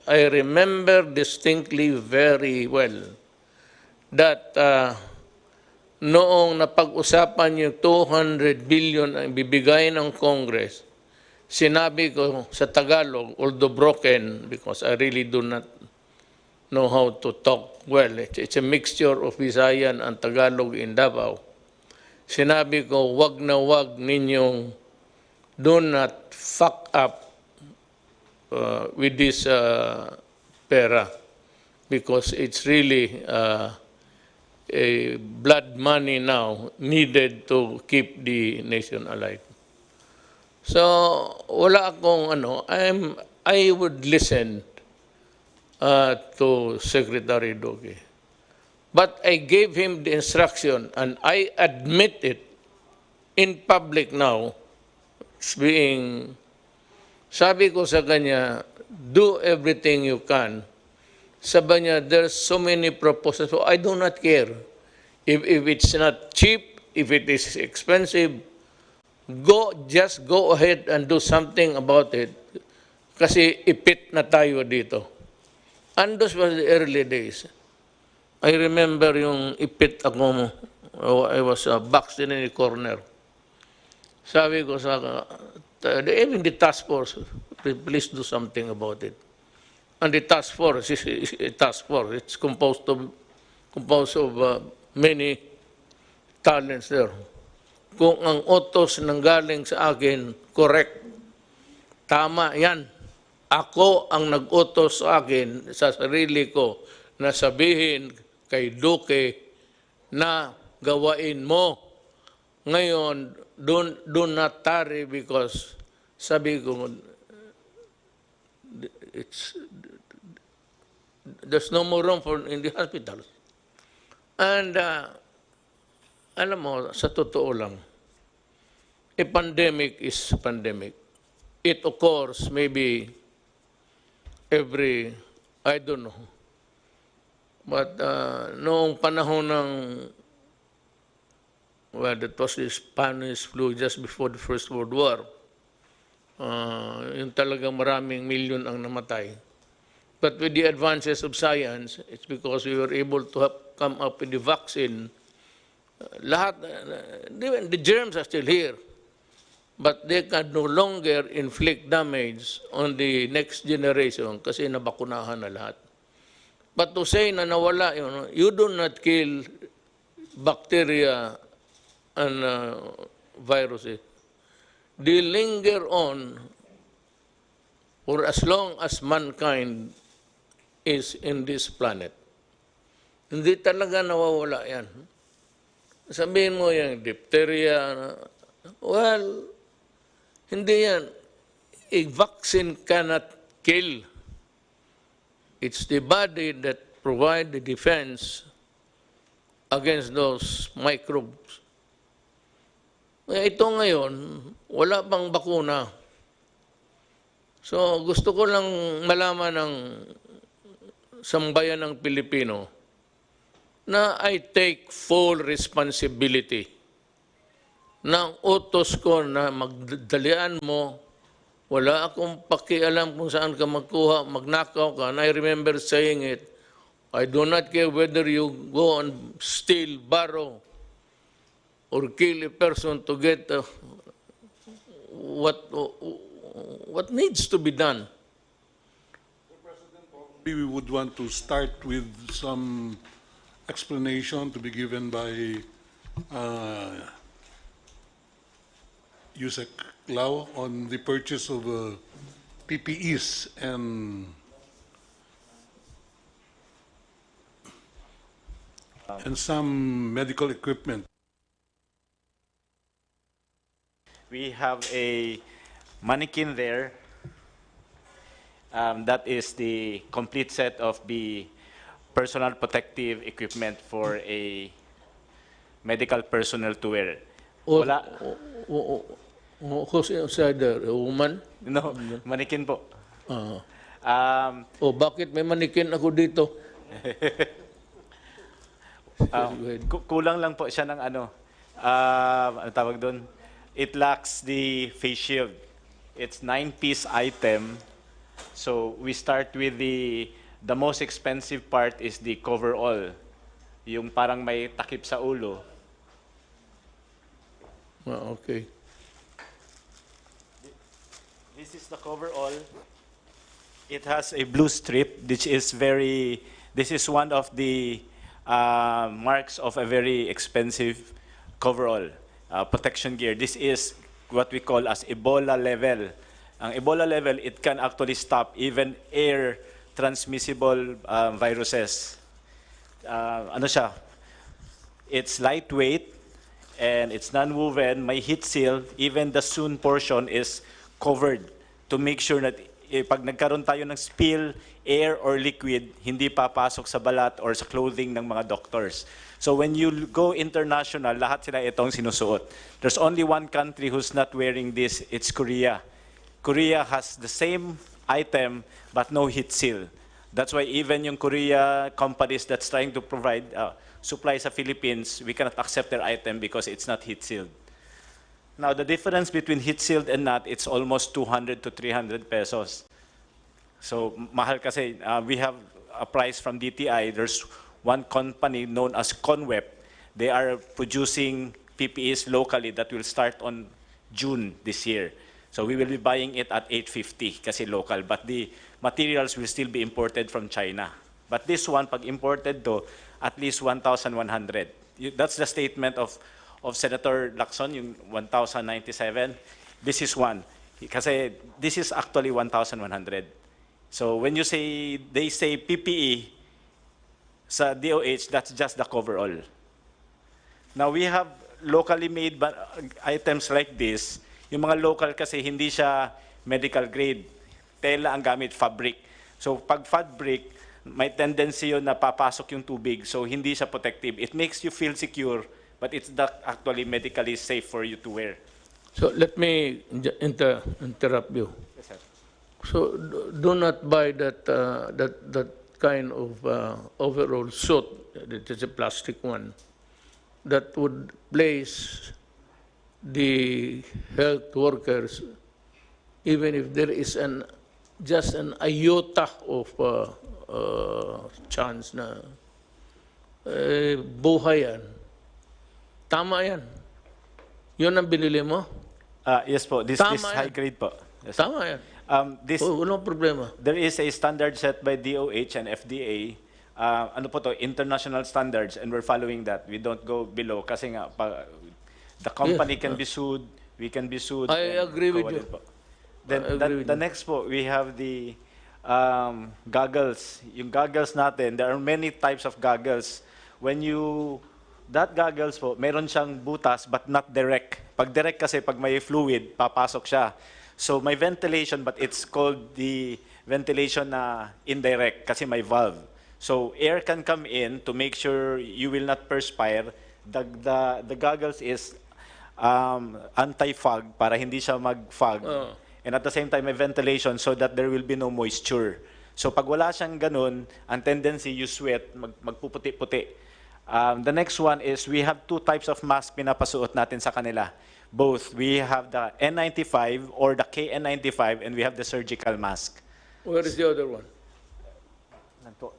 I remember distinctly very well that noong napag-usapan yung 200 billion ang bibigay ng Congress, sinabi ko sa Tagalog, although broken, because I really do not know how to talk well. It's a mixture of Visayan and Tagalog in Davao. Sinabi ko, wag na wag ninyong do not fuck up with this pera because it's really a blood money now needed to keep the nation alive. So wala akong I would listen to Secretary DOQUE. But I gave him the instruction and I admit it in public now, sabi ko sa kanya, do everything you can. Sabi niya, there's so many proposals, so I do not care. If it's not cheap, if it is expensive, just go ahead and do something about it. Kasi ipit na tayo dito. And those were the early days. I remember yung ipit ako, I was boxed in a corner. Sabi ko sa, even the task force, please do something about it. And the task force is a task force. It's composed of many talents there. Kung ang utos nanggaling sa akin, correct, tama yan. Ako ang nag-utos sa akin, sa sarili ko, na sabihin kay DOQUE na gawain mo. Ngayon, do not tarry because sabi ko, there's no more room in the hospitals. And alam mo, sa totoo lang, a pandemic is a pandemic. It occurs maybe every, I don't know. But noong panahon ng, well, that was the Spanish flu just before the First World War. Yung talagang maraming milyon ang namatay. But with the advances of science, it's because we were able to come up with the vaccine. The germs are still here, but they can no longer inflict damage on the next generation kasi nabakunahan na lahat. But to say na nawala, you do not kill bacteria and viruses. They linger on for as long as mankind is in this planet. Hindi talaga nawawala yan. Sabihin mo yung diphtheria, well, hindi yan. A vaccine cannot kill. It's the body that provides the defense against those microbes. Ito ngayon, wala pang bakuna. So gusto ko lang malaman ng sambayan ng Pilipino na I take full responsibility ng utos ko na magdalian mo. Wala akong pakialam kung saan ka magkuha, magnakaw ka. And I remember saying it, I do not care whether you go and steal, borrow, or kill a person to get what needs to be done. We would want to start with some explanation to be given by Yusek Lau on the purchase of PPEs and some medical equipment. We have a mannequin there. That is the complete set of the personal protective equipment for a medical personnel to wear. Wala. Who's inside there? A woman? No, mannequin po. Bakit may manikin ako dito? Kulang lang po siya ng ano tawag doon? It lacks the face shield. It's 9-piece item So we start with the most expensive part is the coverall. Yung parang may takip sa ulo. Okay. This is the coverall. It has a blue strip, which is this is one of the marks of a very expensive coverall, protection gear. This is what we call as Ebola level. Ang Ebola level, it can actually stop even air transmissible viruses. Ano siya? It's lightweight and it's non-woven, may heat seal, even the sewn portion is covered to make sure that pag nagkaroon tayo ng spill, air or liquid, hindi papasok sa balat or sa clothing ng mga doctors. So when you go international, lahat sila itong sinusuot. There's only one country who's not wearing this, it's Korea. Korea has the same item but no heat seal. That's why even yung Korea companies that's trying to provide supply sa Philippines, we cannot accept their item because it's not heat sealed. Now, the difference between heat sealed and not, it's almost 200 to 300 pesos. So, mahal kasi. We have a price from DTI. There's one company known as Conweb. They are producing PPEs locally that will start on June this year. So, we will be buying it at 850 kasi local. But the materials will still be imported from China. But this one, pag imported to, at least 1,100. That's the statement of Senator Lacson, yung 1,097. This is one. Kasi this is actually 1,100. So when you say, they say PPE sa DOH, that's just the coverall. Now we have locally made items like this. Yung mga local kasi hindi siya medical grade. Tela ang gamit, fabric. So pag fabric, may tendency yun na papasok yung tubig. So hindi siya protective. It makes you feel secure, but it's not actually medically safe for you to wear. So let me interrupt you. Yes, sir. So do not buy that kind of overall suit. It is a plastic one that would place the health workers, even if there is just an iota of chance na buhay yan. Tama yan. Yun ang binili mo? Yes po, this Tama high yan. grade po. Yes, sir. Tama yan. This Walang problema. There is a standard set by DOH and FDA. Ano po to, international standards, and we're following that. We don't go below kasi nga the company can be sued, we can be sued. I agree with you. Then the next po, we have the goggles. Yung goggles natin, there are many types of goggles. That goggles po, meron siyang butas but not direct. Pag direct kasi, pag may fluid, papasok siya. So may ventilation, but it's called the ventilation na indirect kasi may valve. So air can come in to make sure you will not perspire. The goggles is anti-fog para hindi siya mag-fog. And at the same time, may ventilation so that there will be no moisture. So pag wala siyang ganun, ang tendency you sweat, magpuputi-puti. The next one is we have two types of mask pinapasuot natin sa kanila. Both. We have the N95 or the KN95 and we have the surgical mask. Where is the other one?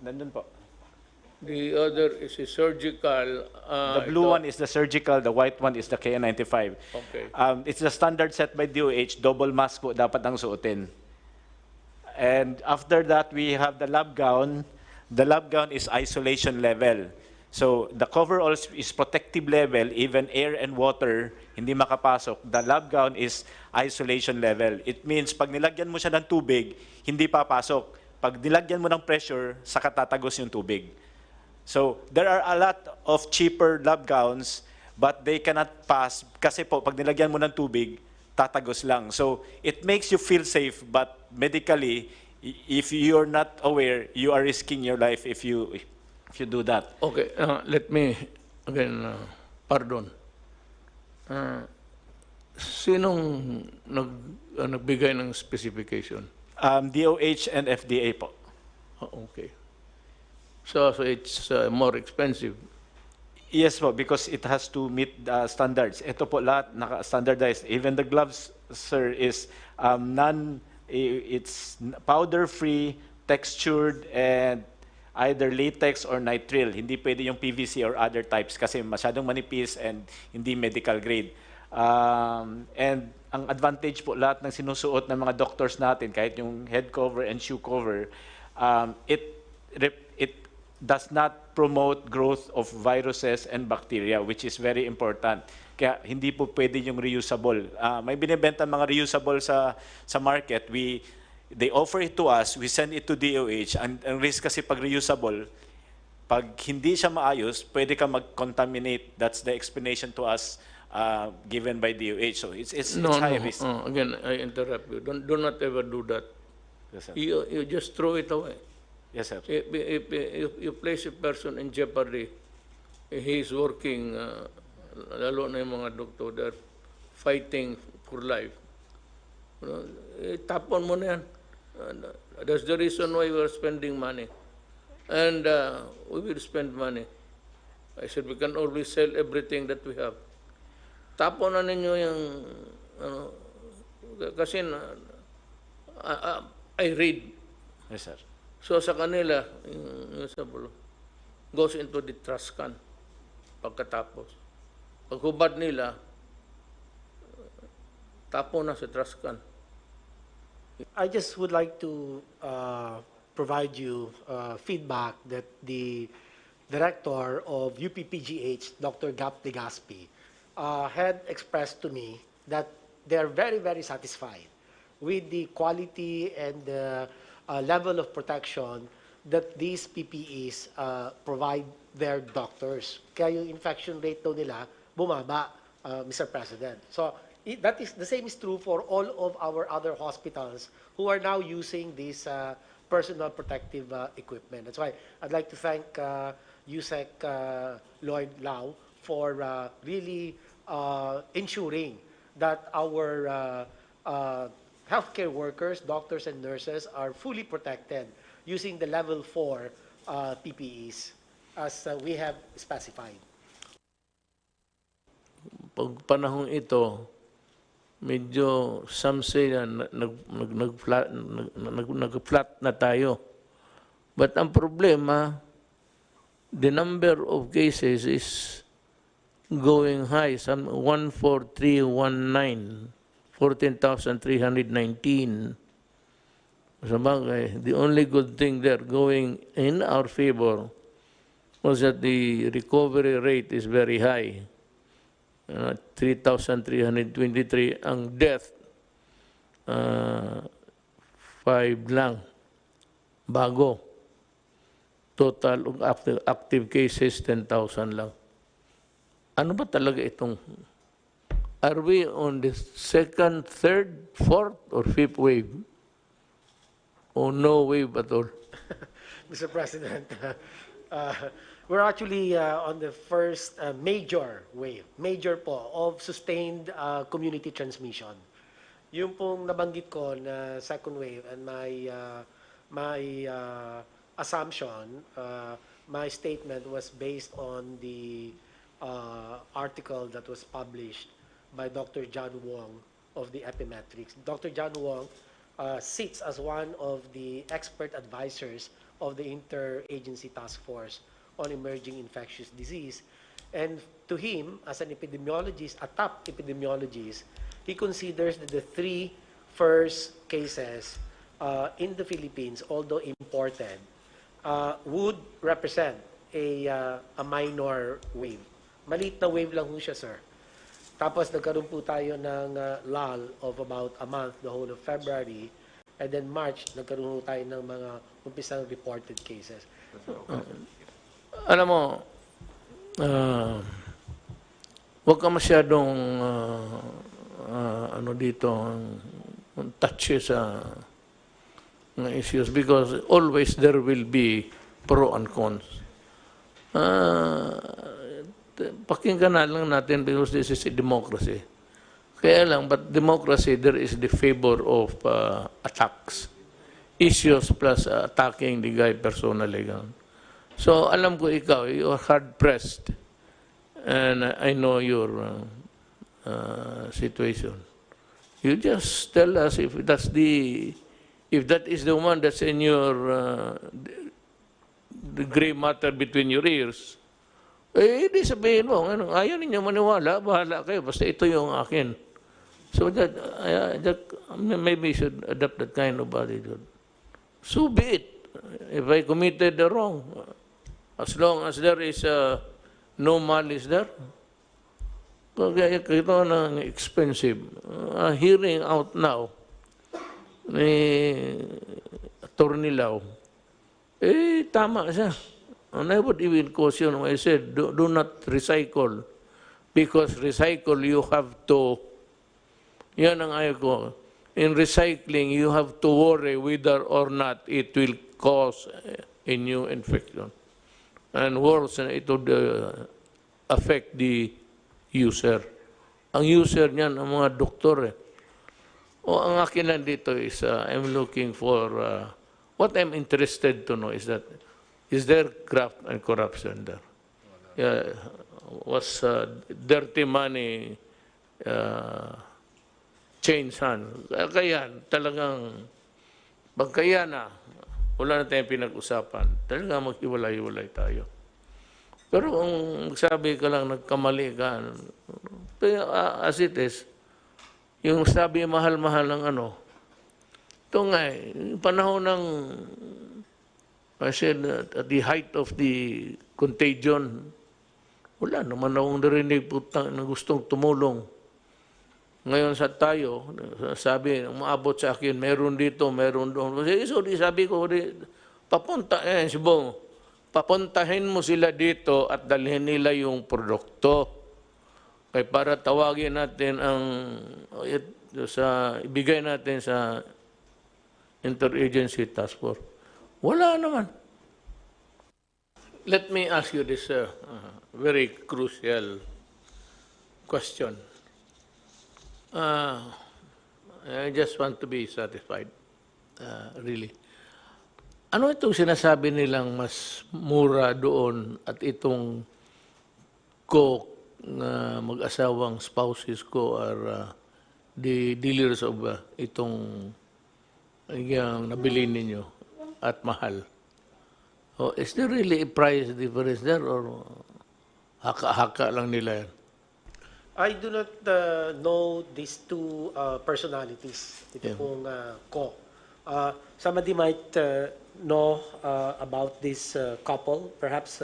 Nandun po. The other is a surgical. The blue one is the surgical, the white one is the KN95. Okay. It's the standard set by DOH, double mask po dapat ang suotin. And after that, we have the lab gown. The lab gown is isolation level. So the coverall is protective level, even air and water, hindi makapasok. The lab gown is isolation level. It means pag nilagyan mo siya ng tubig, hindi papasok. Pag nilagyan mo ng pressure, saka tatagos yung tubig. So there are a lot of cheaper lab gowns, but they cannot pass kasi po pag nilagyan mo ng tubig, tatagos lang. So it makes you feel safe, but medically, if you're not aware, you are risking your life if you do that. Okay, let me again, pardon. Sinong nagbigay ng specification? DOH and FDA po. Okay. So it's more expensive. Yes po, because it has to meet the standards. Ito po lahat naka-standardized. Even the gloves, sir, is It's powder-free, textured, and either latex or nitrile. Hindi pwede yung PVC or other types kasi masyadong manipis and hindi medical grade. And ang advantage po lahat ng sinusuot ng mga doctors natin, kahit yung head cover and shoe cover, it does not promote growth of viruses and bacteria, which is very important. Kaya hindi po pwede yung reusable. May binibenta mga reusable sa market. They offer it to us, we send it to DOH. Ang risk kasi pag reusable, pag hindi siya maayos, pwede ka mag-contaminate. That's the explanation to us given by DOH. So it's high risk. Again, I interrupt you. Do not ever do that. Yes, sir. You just throw it away. Yes, sir. If you place a person in jeopardy, he is working, lalo na yung mga doktor, they're fighting for life. Tapon mo na yan. That's the reason why we're spending money. And we will spend money. I said we can always sell everything that we have. Tapon na ninyo yung, kasi I read. Yes, sir. So sa kanila, yung sabulo, goes into the trash can pagkatapos. Paghubad nila, tapon na sa trash can. I just would like to provide you feedback that the director of UPPGH, Dr. Gap Legaspi, had expressed to me that they're very, very satisfied with the quality and the level of protection that these PPEs provide their doctors. Kaya yung infection rate daw nila bumaba, Mr. President. So that is the same is true for all of our other hospitals who are now using this personal protective equipment. That's why I'd like to thank USEC Lloyd Lau for really ensuring that our healthcare workers, doctors and nurses are fully protected using the level 4 PPEs as we have specified. Pag panahong ito, medyo some say na nag-flat na tayo. But ang problema, the number of cases is going high, some 14319, 14,319. Sabagay, the only good thing there going in our favor was that the recovery rate is very high. 3,323 ang death, 5 lang bago. Total of active cases 10,000 lang. Ano ba talaga itong, are we on the second, third, fourth, or fifth wave? Or no wave at all? Mr. President, we're actually on the first major wave, major po, of sustained community transmission. Yung pong nabanggit ko na second wave and my assumption, my statement was based on the article that was published by Dr. John Wong of the Epimetrics. Dr. John Wong sits as one of the expert advisors of the Interagency Task Force on Emerging Infectious Disease. And to him, as an epidemiologist, a top epidemiologist, he considers that the 3 first cases in the Philippines, although imported, would represent a minor wave. Maliit na wave lang ho siya, sir. Tapos nagkaroon po tayo ng lull of about a month, the whole of February, and then March, nagkaroon po tayo ng mga umpisang reported cases. Alam mo, huwag ka masyadong ano dito, touchy sa mga issues because always there will be pro and cons. Pakinggan na lang natin because this is a democracy. Kaya lang, but democracy, there is the favor of attacks. Issues plus attacking the guy personally. So, alam ko ikaw, you are hard-pressed. And I know your situation. You just tell us if that is the one that's in your the gray matter between your ears. Eh, di sabihin mo, ano, ayaw ninyo maniwala, bahala kayo, basta ito yung akin. So that maybe you should adopt that kind of attitude. So be it. If I committed the wrong, as long as there is no malice there, kaya ito ng expensive. Hearing out now ni Atty. Lau, eh, tama siya. And I would even caution, I said, do not recycle. Because recycle, you have to, yan ang ayaw ko. In recycling, you have to worry whether or not it will cause a new infection. And worse, it would affect the user. Ang user niyan, ang mga doktor. O ang akin lang dito is, I'm looking for, what I'm interested to know is that, is there graft and corruption there? Yeah, was dirty money change hands? Kaya talagang, pagkaya na, wala na tayong pinag-usapan, talagang maghiwalay-hiwalay tayo. Pero kung sabi ka lang, nagkamali ka, as it is, yung sabi mahal-mahal ng ano, ito nga yung panahon ng, I said, at the height of the contagion, wala naman akong narinig na gustong tumulong. Ngayon sa tayo, sabi, umaabot sa akin, meron dito, meron doon. So, sabi ko, papunta, Sibong, papuntahin mo sila dito at dalhin nila yung produkto. Kaya para tawagin natin ibigay natin sa Interagency Task Force. Wala naman. Let me ask you this very crucial question. I just want to be satisfied, really. Ano itong sinasabi nilang mas mura doon at itong mag-asawang spouses ko are the dealers of itong yung nabili ninyo at mahal? Oh, is there really a price difference there or haka-haka lang nila yan? I do not know these two personalities. Ito pong ko. Somebody might know about this couple. Perhaps,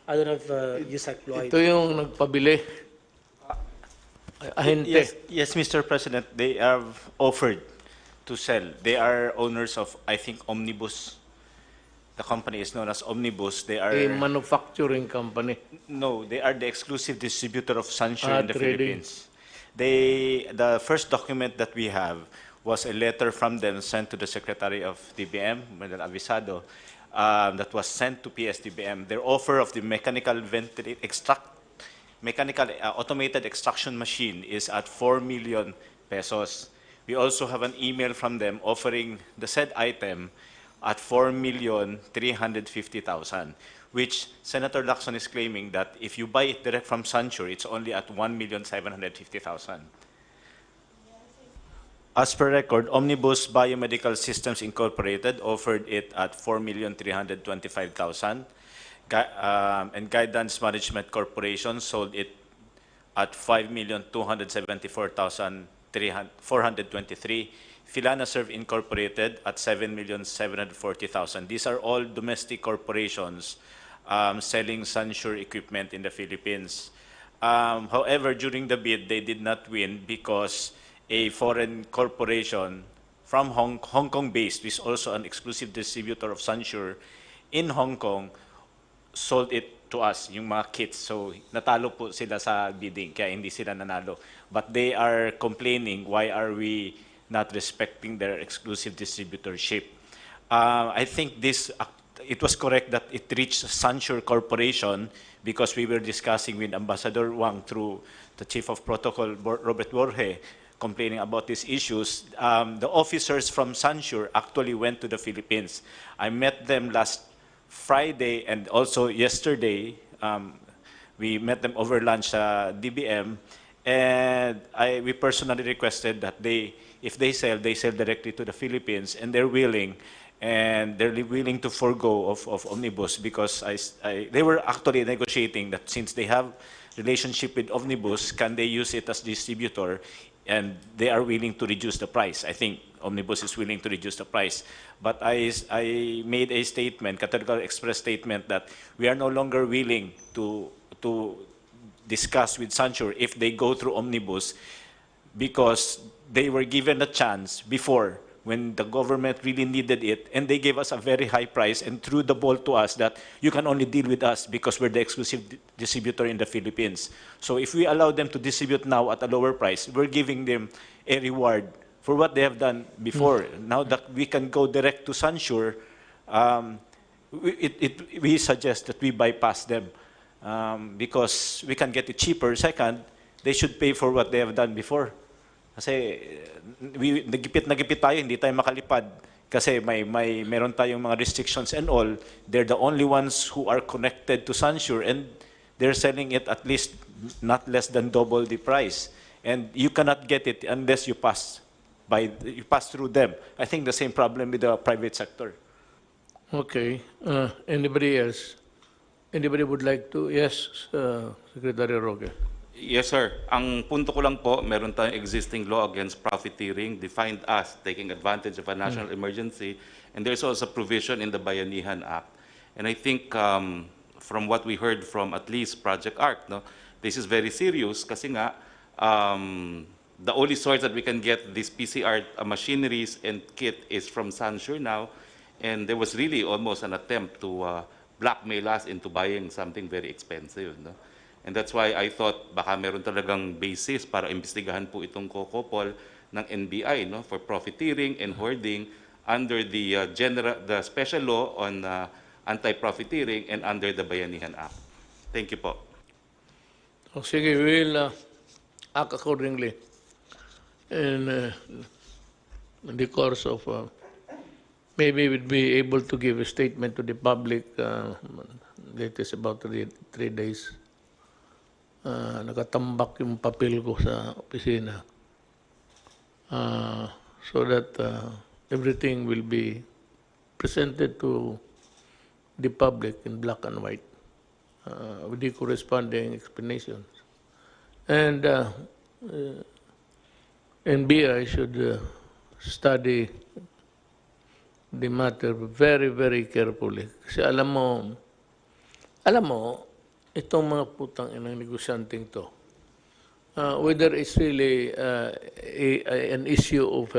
I don't know if Yusek Lloyd. Ito yung nagpabili. Ahente. Yes, Mr. President, they have offered to sell. They are owners of, I think, Omnibus. The company is known as Omnibus. They are A manufacturing company. no, they are the exclusive distributor of Sansure in the trading. Philippines. The first document that we have was a letter from them sent to the Secretary of DBM, Madam Avisado, that was sent to PSDBM. Their offer of the mechanical automated extraction machine is at 4 million pesos. We also have an email from them offering the said item at 4,350,000, which Senator Lacson is claiming that if you buy it direct from Sansure, it's only at 1,750,000. As per record, Omnibus Biomedical Systems Incorporated offered it at 4,325,000, and Guidance Management Corporation sold it at 5,274,423. Filanaserve Incorporated at 7,740,000. These are all domestic corporations selling Sansure equipment in the Philippines. However, during the bid, they did not win because a foreign corporation from Hong Kong-based, which is also an exclusive distributor of Sansure in Hong Kong, sold it to us, yung mga kits. So, natalo po sila sa bidding, kaya hindi sila nanalo. But they are complaining, why are we not respecting their exclusive distributorship? I think it was correct that it reached Sansure Corporation because we were discussing with Ambassador Wang through the Chief of Protocol, Robert Borge, complaining about these issues. The officers from Sansure actually went to the Philippines. I met them last Friday and also yesterday. We met them over lunch sa DBM. And we personally requested that if they sell directly to the Philippines, and they're willing to forego of Omnibus, because they were actually negotiating that since they have relationship with Omnibus, can they use it as distributor, and they are willing to reduce the price. I think Omnibus is willing to reduce the price. But I made a statement, categorical express statement, that we are no longer willing to discuss with Sansure if they go through Omnibus, because they were given a chance before when the government really needed it, and they gave us a very high price and threw the ball to us that you can only deal with us because we're the exclusive distributor in the Philippines. So if we allow them to distribute now at a lower price, we're giving them a reward for what they have done before. Now that we can go direct to Sansure, we suggest that we bypass them, because we can get it cheaper. Second, they should pay for what they have done before. Kasi nagipit tayo, hindi tayo makalipad. Kasi meron tayong mga restrictions and all. They're the only ones who are connected to Sansure, and they're selling it at least not less than double the price. And you cannot get it unless you pass through them. I think the same problem with the private sector. Okay. Anybody else? Anybody would like to? Yes, Secretary Roque. Yes, sir. Ang punto ko lang po, meron tayong existing law against profiteering, defined as taking advantage of a national emergency, and there's also provision in the Bayanihan Act. And I think from what we heard from at least Project ARC, no, this is very serious kasi nga, the only source that we can get these PCR machineries and kit is from Sansure now, and there was really almost an attempt to blackmail us into buying something very expensive. No? And that's why I thought baka meron talagang basis para imbestigahan po itong COCOPOL ng NBI, no, for profiteering and hoarding under the special law on anti-profiteering and under the Bayanihan Act. Thank you po. O sige, we will act accordingly in the course of maybe we'll be able to give a statement to the public latest about 3 days. Nakatambak yung papel ko sa opisina, so that everything will be presented to the public in black and white with the corresponding explanations. And NBI should study the matter very, very carefully. Kasi alam mo, itong mga putang inang negosyanteng to, whether it's really an issue of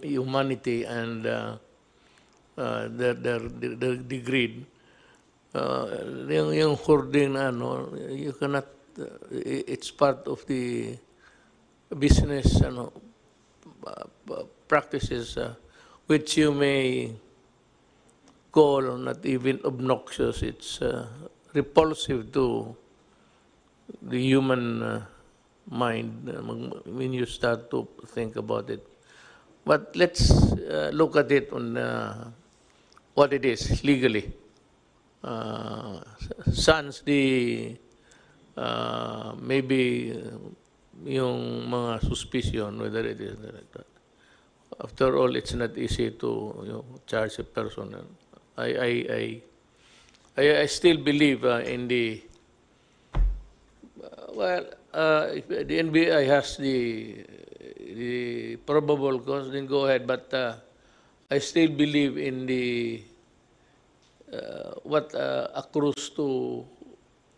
humanity and the greed, yung hoarding na ano, you cannot, it's part of the business practices which you may call not even obnoxious. It's repulsive to the human mind when you start to think about it. But let's look at it on what it is legally. Sans the maybe yung mga suspicion, whether it is like that. After all, it's not easy to charge a person. I still believe in the, the NBI has the probable cause, then go ahead. But I still believe in the, what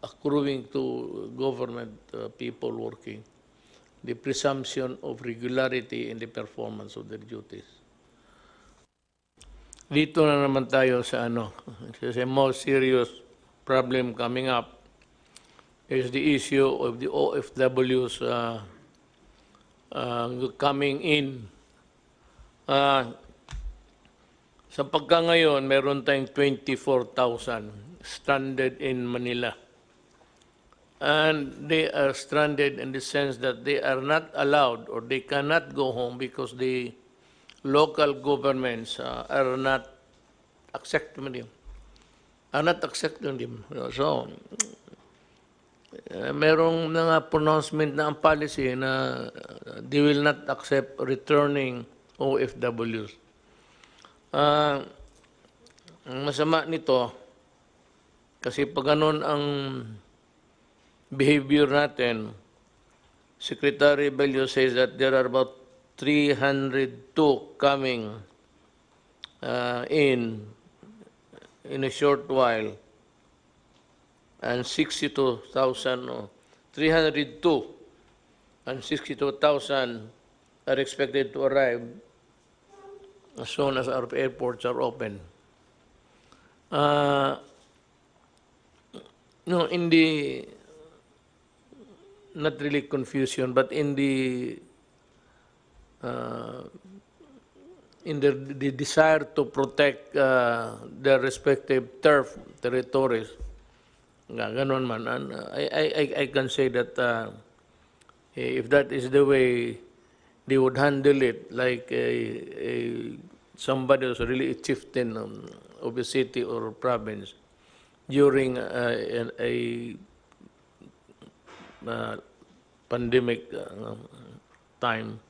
accruing to government people working, the presumption of regularity in the performance of their duties. Dito na naman tayo sa a more serious problem coming up is the issue of the OFWs coming in. Sa pagka ngayon, meron tayong 24,000 stranded in Manila. And they are stranded in the sense that they are not allowed or they cannot go home because the local governments are not accepting them. So, merong mga pronouncement na ang policy na they will not accept returning OFWs. Ang masama nito, kasi pag ganun ang behavior natin, Secretary Bello says that there are about 302 coming in a short while, and 62,000, 302 and 62,000 are expected to arrive as soon as our airports are open. No, in the, not really confusion, but in the desire to protect their respective territories, ganon man. And I can say that if that is the way they would handle it, like somebody who's really a chieftain of a city or province during a pandemic time,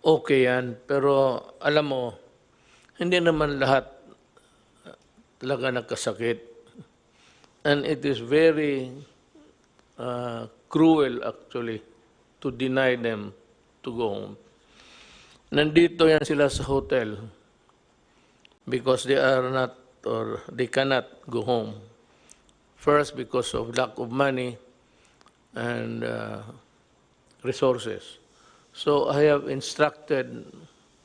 okay yan. Pero alam mo, hindi naman lahat talaga nagkasakit. And it is very cruel actually to deny them to go home. Nandito yan sila sa hotel because they are not, or they cannot go home. First, because of lack of money and resources. So I have instructed,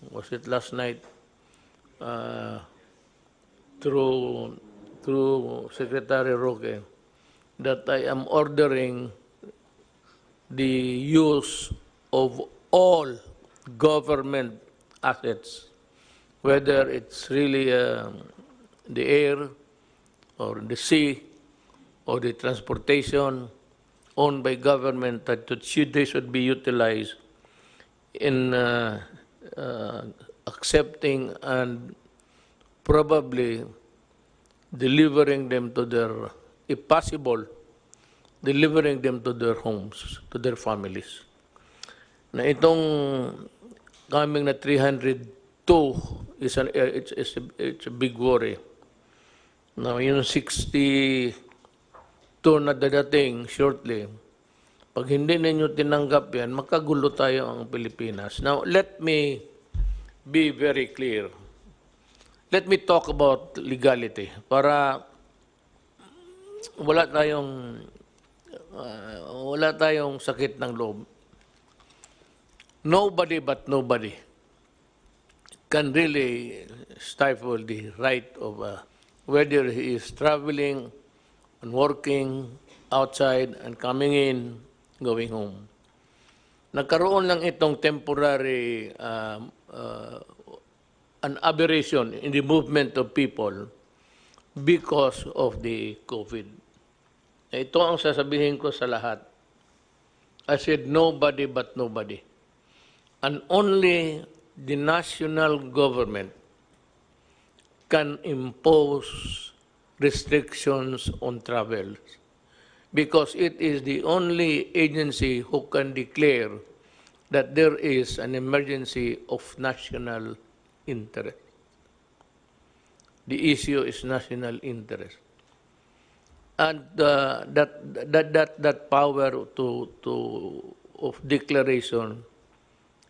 was it last night, through Secretary Roque, that I am ordering the use of all government assets, whether it's really the air or the sea or the transportation owned by government, that they should be utilized in accepting and probably delivering them to their, if possible, delivering them to their homes, to their families. Na itong coming na 302 is it's a big worry. Now, yung 62 na dadating shortly, pag hindi ninyo tinanggap yan, makagulo tayo ang Pilipinas. Now, let me be very clear. Let me talk about legality para wala tayong sakit ng loob. Nobody but nobody can really stifle the right of whether he is traveling and working outside and coming in, going home. Nagkaroon lang itong temporary an aberration in the movement of people because of the COVID. Ito ang sasabihin ko sa lahat. I said nobody but nobody. And only the national government can impose restrictions on travel, because it is the only agency who can declare that there is an emergency of national interest. The issue is national interest. And that power of declaration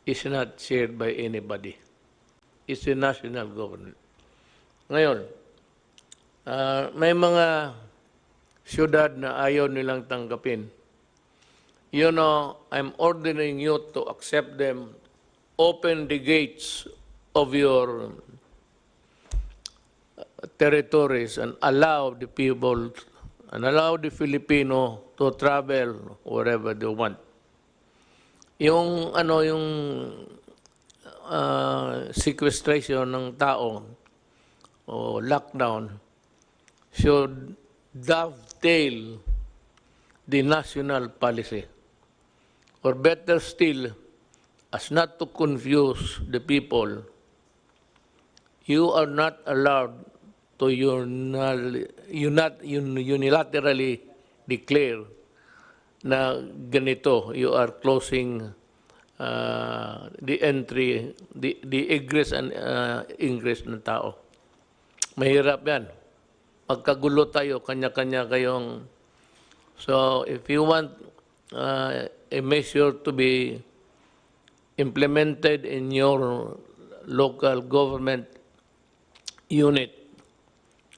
is not shared by anybody. It's the national government. Ngayon, may mga syudad na ayaw nilang tanggapin. You know, I'm ordering you to accept them, open the gates of your territories and allow the people and allow the Filipino to travel wherever they want. Yung sequestration ng tao o lockdown should dovetail the national policy. Or better still, as not to confuse the people, you are not allowed to unilaterally declare na ganito, you are closing the entry, the egress and ingress ng tao. Mahirap yan. Magkagulo tayo, kanya-kanya kayong... So, if you want a measure to be implemented in your local government unit,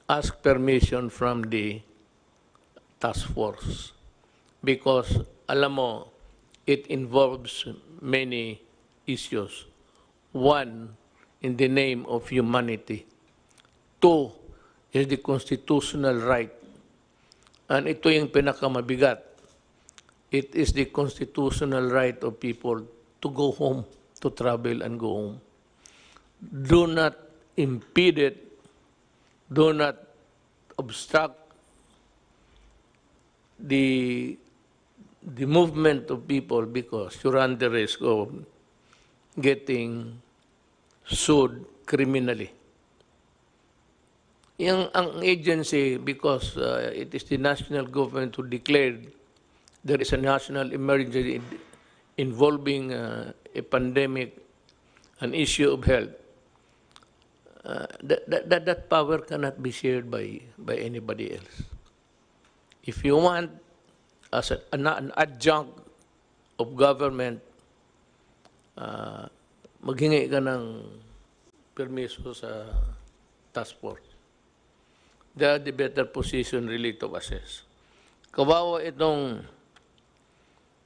ask permission from the task force. Because, alam mo, it involves many issues. One, in the name of humanity. Two, is the constitutional right. And ito yung pinakamabigat. It is the constitutional right of people to go home, to travel and go home. Do not impede it. Do not obstruct the movement of people because you run the risk of getting sued criminally. Ang agency, because it is the national government who declared there is a national emergency involving a pandemic, an issue of health, that power cannot be shared by anybody else. If you want, as an adjunct of government, maghingi ka ng permiso sa task force. They are the better position really to assess. Kawawa itong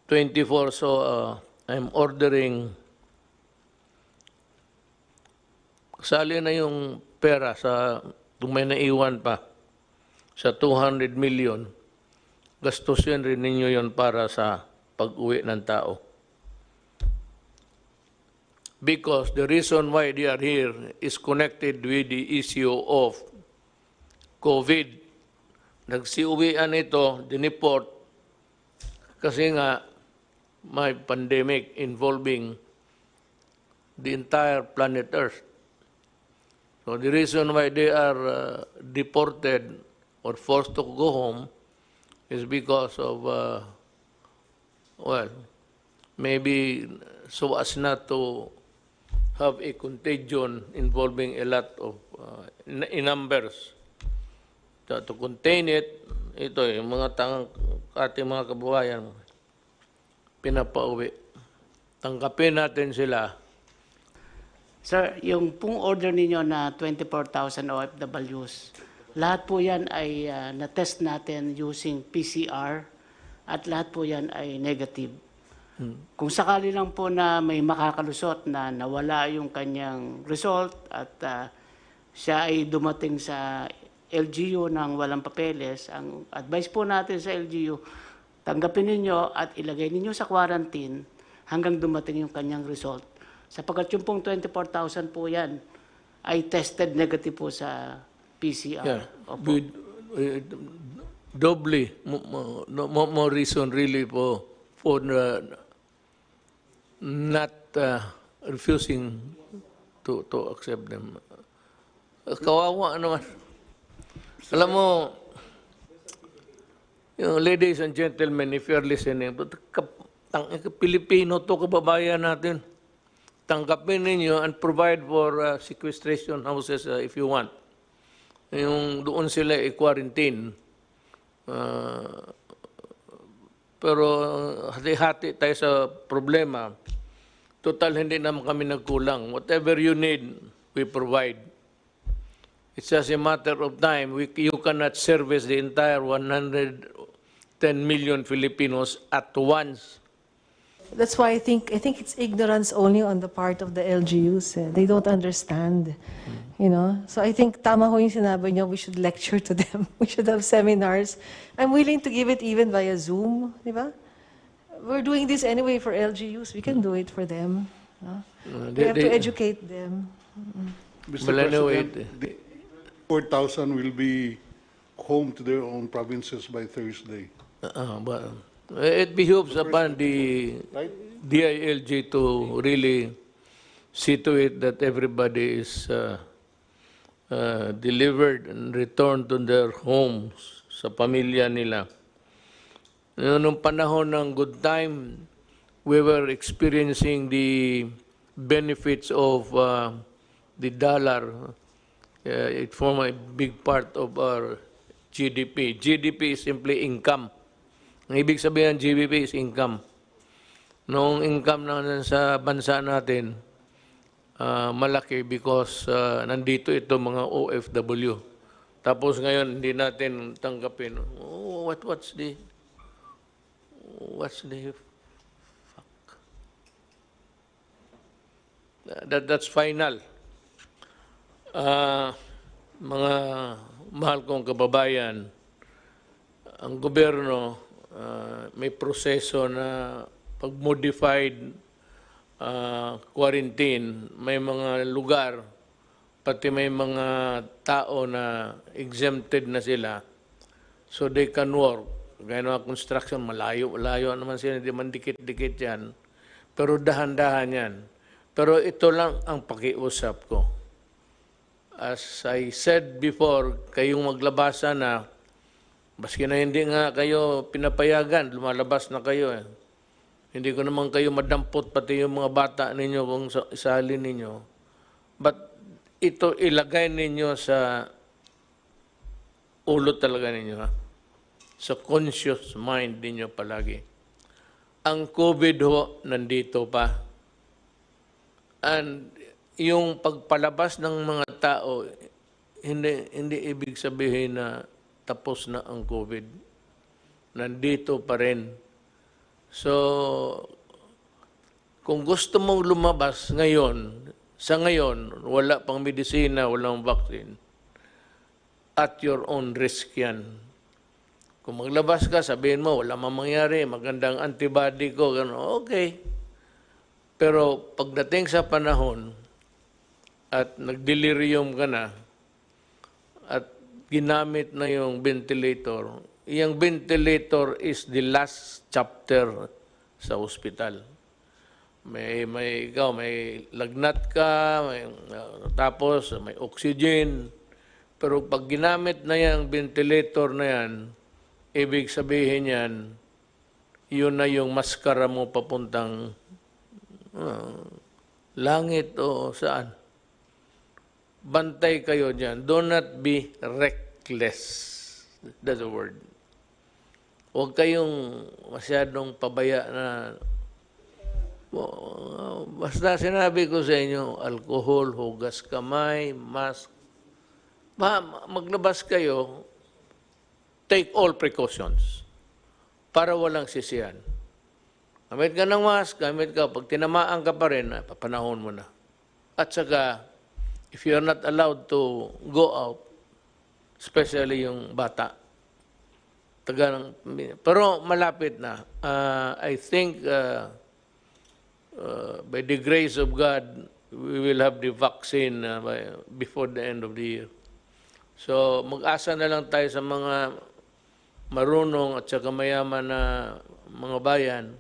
24, so I'm ordering, kasali na yung pera sa, kung may naiwan pa, sa 200 million, gastusin rin ninyo yon para sa pag-uwi ng tao. Because the reason why they are here is connected with the issue of COVID. Nagsiuwian ito, diniport, kasi nga may pandemic involving the entire planet Earth. So the reason why they are deported or forced to go home is because of, well, maybe so as not to have a contagion involving a lot of, in numbers. To contain it, ito yung mga ating mga kababayan, pinapauwi. Tanggapin natin sila. Sir, yung pong order ninyo na 24,000 OFWs, lahat po yan ay na-test natin using PCR at lahat po yan ay negative. Kung sakali lang po na may makakalusot na nawala yung kanyang result at siya ay dumating sa LGU ng walang papeles, ang advice po natin sa LGU, tanggapin ninyo at ilagay ninyo sa quarantine hanggang dumating yung kanyang result. Sapagkat yung pong 24,000 po yan ay tested negative po sa PCR. Yeah. Doubly, more reason really for not refusing to accept them. Kawawa naman. Alam mo, ladies and gentlemen, if you're listening, Pilipino to, kababayan natin. Tanggapin ninyo and provide for sequestration houses if you want. Yung doon sila i-quarantine. Pero hati-hati tayo sa problema. Total, hindi naman kami nagkulang. Whatever you need, we provide. It's just a matter of time. You cannot service the entire 110 million Filipinos at once. That's why I think it's ignorance only on the part of the LGUs. They don't understand, you know. So I think tama ho yung sinabi niyo, we should lecture to them. We should have seminars. I'm willing to give it even via Zoom, di ba? We're doing this anyway for LGUs. We can do it for them. No? We have to educate them. Mr. President, the 4,000 will be home to their own provinces by Thursday. But it behooves upon the DILG to really see to it that everybody is delivered and returned to their homes, sa pamilya nila. Nung panahon ng good time, we were experiencing the benefits of the dollar. It formed a big part of our GDP. GDP is simply income. Ang ibig sabihin ng GDP is income. Noong income na sa bansa natin, malaki because nandito ito mga OFW. Tapos ngayon, hindi natin tanggapin. Oh, what's the fuck? That's final. Mga mahal kong kababayan, ang gobyerno may proseso na pag-modified quarantine, may mga lugar, pati may mga tao na exempted na sila, so they can work. Gaya ng construction, malayo naman sila, hindi man dikit-dikit yan. Pero dahan-dahan yan. Pero ito lang ang pakiusap ko. As I said before, kayong maglabasa na, baski na hindi nga kayo pinapayagan, lumalabas na kayo eh. Hindi ko naman kayo madampot, pati yung mga bata ninyo kung isalin ninyo. But ito ilagay ninyo sa ulo talaga ninyo, ha? Sa conscious mind ninyo palagi. Ang COVID ho, nandito pa. And yung pagpalabas ng mga tao, hindi ibig sabihin na tapos na ang COVID. Nandito pa rin. So, kung gusto mong lumabas ngayon, sa ngayon, wala pang medisina, walang vaccine, at your own risk yan. Kung maglabas ka, sabihin mo, wala mang mangyari, magandang antibody ko, gano'n, okay. Pero pagdating sa panahon, at nagdelirium ka na, at ginamit na yung ventilator, yung ventilator is the last chapter sa ospital. May lagnat ka, tapos may oxygen. Pero pag ginamit na yung ventilator na yan, ibig sabihin yan, yun na yung maskara mo papuntang langit o saan. Bantay kayo dyan. Do not be reckless. That's the word. Huwag kayong masyadong pabaya na basta sinabi ko sa inyo, alcohol, hugas kamay, mask. Maglabas kayo, take all precautions para walang sisihan. Gamit ka ng mask, gamit ka. Pag tinamaan ka pa rin, papanahon mo na. At saka, if you're not allowed to go out, especially yung bata, pero malapit na. I think by the grace of God, we will have the vaccine before the end of the year. So mag-asa na lang tayo sa mga marunong at saka mayaman na mga bayan.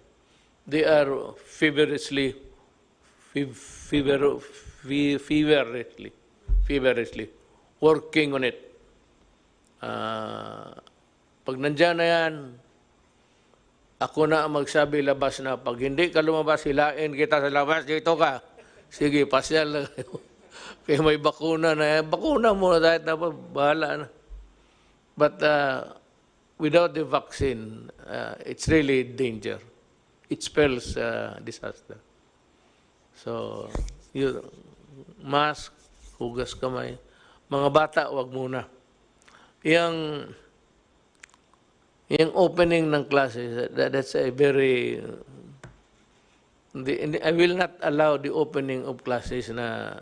They are feverishly working on it. Pag nandyan na yan, ako na ang magsabi, labas na. Pag hindi ka lumabas, hilain kita sa labas, dito ka. Sige, pasyal na kayo. Kaya may bakuna na yan. Bakuna muna dahil dapat bahala na. But without the vaccine, it's really danger. It spells disaster. So, mask, hugas kamay. Mga bata, wag muna. Yung opening ng classes, that's a very... I will not allow the opening of classes na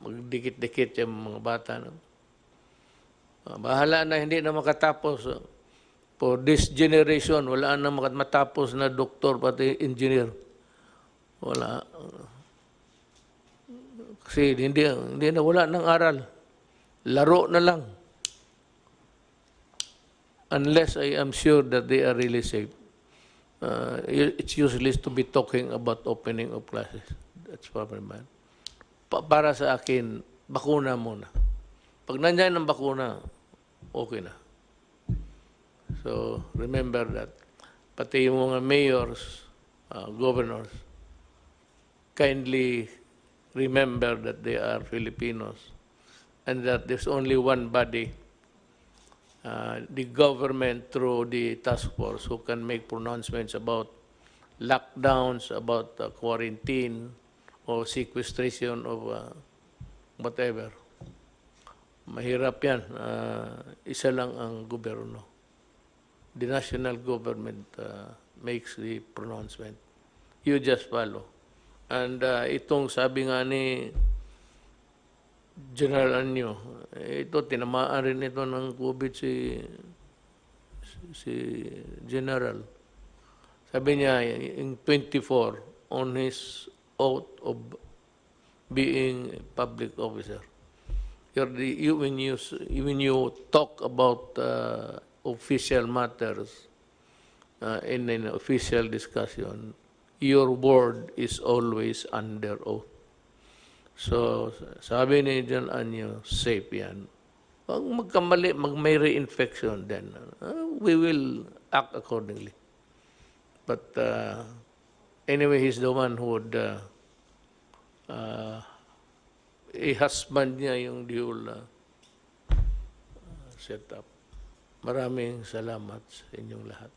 magdikit-dikit yung mga bata. No? Bahala na hindi na makatapos. For this generation, wala na matapos na doktor pati engineer. Wala. Kasi hindi na wala ng aral. Laro na lang. Unless I am sure that they are really safe. It's useless to be talking about opening of classes. That's probably bad. Para sa akin, bakuna muna. Pag nandiyan ang bakuna, okay na. So, remember that. pati yung mga mayors, governors, kindly remember that they are Filipinos and that there's only one body, the government through the task force, who can make pronouncements about lockdowns, about quarantine, or sequestration of whatever. Mahirap yan. Isa lang ang gobyerno. The national government makes the pronouncement. You just follow. And itong sabi nga ni General Anyo, ito, tinamaan rin ito ng COVID si General. Sabi niya, in 24, on his oath of being a public officer, when you talk about official matters in an official discussion, your word is always under oath. So, sabi ni John Anyo, safe yan. Pag magkamali, may reinfection, then we will act accordingly. But anyway, he's the one who would i-husband niya yung the whole setup. Maraming salamat sa inyong lahat.